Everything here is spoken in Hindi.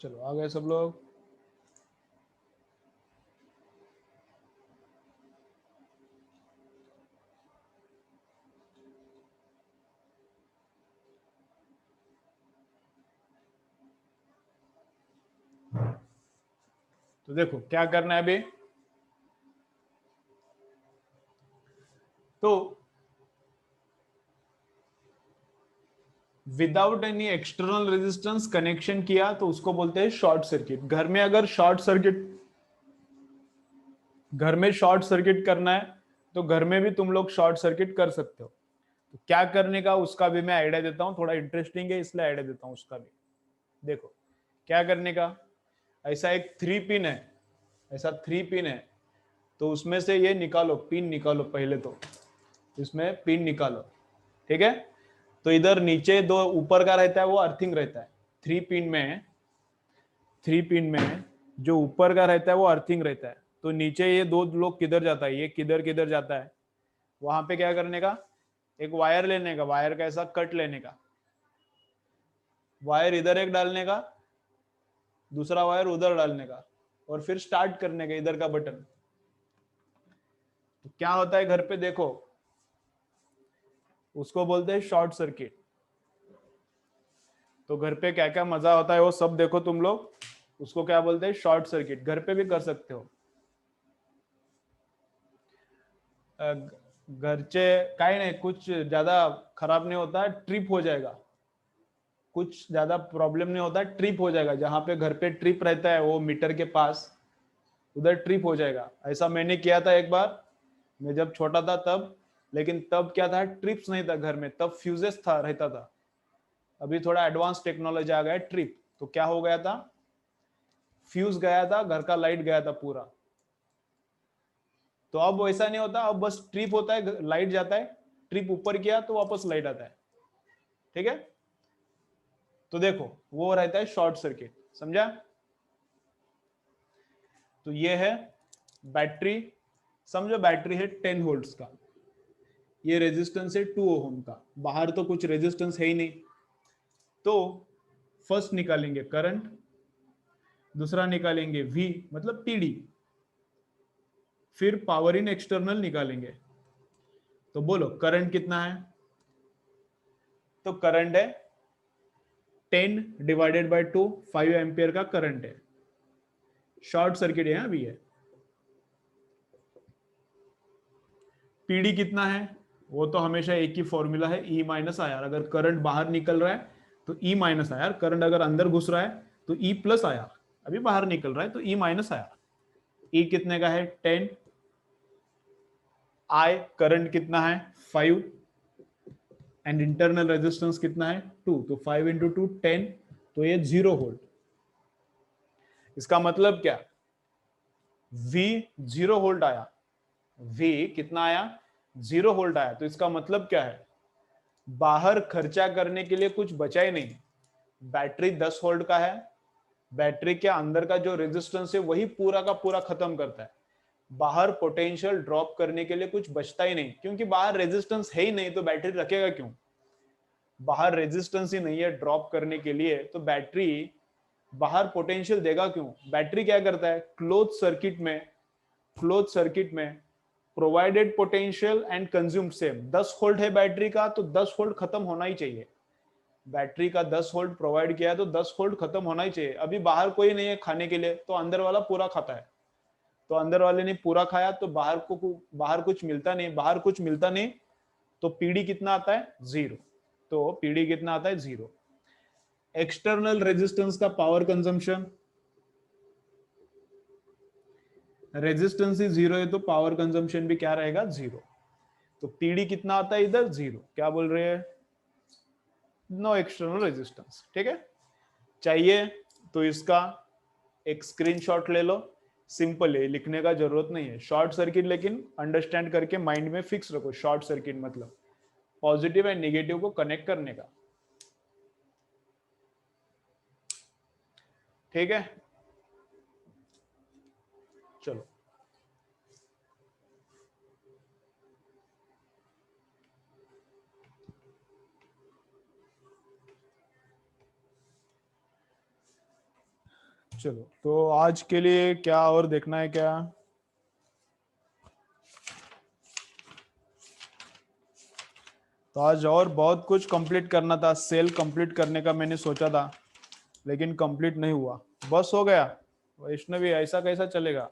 चलो आ गए सब लोग। तो देखो क्या करना है अभी। तो without any external resistance connection किया तो उसको बोलते हैं शॉर्ट सर्किट। घर में शॉर्ट सर्किट करना है तो घर में भी तुम लोग शॉर्ट सर्किट कर सकते हो। तो क्या करने का उसका भी मैं आइडिया देता हूं, थोड़ा इंटरेस्टिंग है इसलिए आइडिया देता हूं उसका भी। देखो क्या करने का। ऐसा एक थ्री पिन है, ऐसा थ्री पिन है, तो उसमें से ये निकालो, पिन निकालो पहले तो, इसमें पिन निकालो। ठीक है, तो इधर नीचे दो ऊपर का रहता है वो अर्थिंग रहता है। थ्री पिन में थ्री पिन में जो ऊपर का रहता है वो अर्थिंग रहता है। तो नीचे ये दो लोग किधर जाता है, ये किधर किधर जाता है, वहां पे क्या करने का, एक वायर लेने का, वायर का ऐसा कट लेने का, वायर इधर एक डालने का, दूसरा वायर उधर डालने का, और फिर स्टार्ट करने का इधर का बटन। तो क्या होता है घर पे देखो, उसको बोलते हैं शॉर्ट सर्किट। तो घर पे क्या क्या मजा होता है वो सब देखो तुम लोग, उसको क्या बोलते हैं शॉर्ट सर्किट। घर पे भी कर सकते हो। घरचे काही नहीं, कुछ ज्यादा खराब नहीं होता है, ट्रिप हो जाएगा, कुछ ज्यादा प्रॉब्लम नहीं होता, ट्रिप हो जाएगा। जहां पे घर पे ट्रिप रहता है वो मीटर के पास, उधर ट्रिप हो जाएगा। ऐसा मैंने किया था एक बार, मैं जब छोटा था तब। लेकिन तब क्या था, ट्रिप्स नहीं था घर में, तब फ्यूजेस था रहता था। अभी थोड़ा एडवांस टेक्नोलॉजी आ गया है, ट्रिप। तो क्या हो गया था, फ्यूज गया था, घर का लाइट गया था पूरा। तो अब वैसा नहीं होता, अब बस ट्रिप होता है, लाइट जाता है, ट्रिप ऊपर किया तो वापस लाइट आता है। ठीक है, तो देखो वो रहता है शॉर्ट सर्किट, समझा। तो ये है बैटरी, समझो बैटरी है 10 वोल्ट्स का, ये रेजिस्टेंस है 2 ओम का, बाहर तो कुछ रेजिस्टेंस है ही नहीं। तो फर्स्ट निकालेंगे करंट, दूसरा निकालेंगे वी मतलब पीडी, फिर पावर इन एक्सटर्नल निकालेंगे। तो बोलो करंट कितना है। तो करंट है 10 डिवाइडेड बाय 2, 5 एम्पियर का करंट है। शॉर्ट सर्किट है अभी है। पीडी कितना है, वो तो हमेशा एक ही फॉर्मूला है, ई माइनस आर। अगर करंट बाहर निकल रहा है तो ई माइनस आर, करंट अगर अंदर घुस रहा है तो ई प्लस आर, अभी बाहर निकल रहा है तो ई माइनस आर। ई कितने का है 10, आई करंट कितना है 5, एंड इंटरनल रेजिस्टेंस कितना है 2, तो 5 × 2 10, तो ये 0 वोल्ट। इसका मतलब क्या, V 0 वोल्ट आया, V कितना आया 0 वोल्ट आया। तो इसका मतलब क्या है, बाहर खर्चा करने के लिए कुछ बचा ही नहीं। बैटरी 10 वोल्ट का है, बैटरी के अंदर का जो रेजिस्टेंस है वही पूरा का पूरा खत्म करता है। बाहर पोटेंशियल ड्रॉप करने के लिए कुछ बचता ही नहीं, क्योंकि बाहर रेजिस्टेंस है ही नहीं तो बैटरी रखेगा क्यों। बाहर रेजिस्टेंस ही नहीं है ड्रॉप करने के लिए, तो बैटरी बाहर पोटेंशियल देगा क्यों। बैटरी क्या करता है, क्लोज सर्किट में provided potential and consume same. 10 volt है बैटरी का तो 10 वोल्ट खत्म होना ही चाहिए। बैटरी का 10 वोल्ट प्रोवाइड किया है तो 10 वोल्ट खत्म होना ही चाहिए। अभी बाहर कोई नहीं है खाने के लिए तो अंदर वाला पूरा खाता है, तो अंदर वाले ने पूरा खाया तो बाहर कुछ मिलता नहीं, बाहर कुछ मिलता नहीं, तो पीडी कितना आता है 0। तो पीडी कितना आता है 0। एक्सटर्नल रेजिस्टेंस का पावर कंजम्पशन, रेजिस्टेंस ही 0 है तो पावर कंजम्पशन भी क्या रहेगा 0। तो पीडी कितना आता है इधर 0, क्या बोल रहे हैं, नो एक्सटर्नल रेजिस्टेंस। ठीक है, चाहिए तो इसका एक स्क्रीनशॉट ले लो, सिंपल है, लिखने का जरूरत नहीं है शॉर्ट सर्किट, लेकिन अंडरस्टैंड करके माइंड में फिक्स रखो। शॉर्ट सर्किट मतलब पॉजिटिव एंड नेगेटिव को कनेक्ट करने का। ठीक है, चलो चलो तो आज के लिए क्या और देखना है क्या? तो आज और बहुत कुछ कंप्लीट करना था, सेल कंप्लीट करने का मैंने सोचा था, लेकिन कंप्लीट नहीं हुआ, बस हो गया। वैष्णवी ऐसा कैसा चलेगा?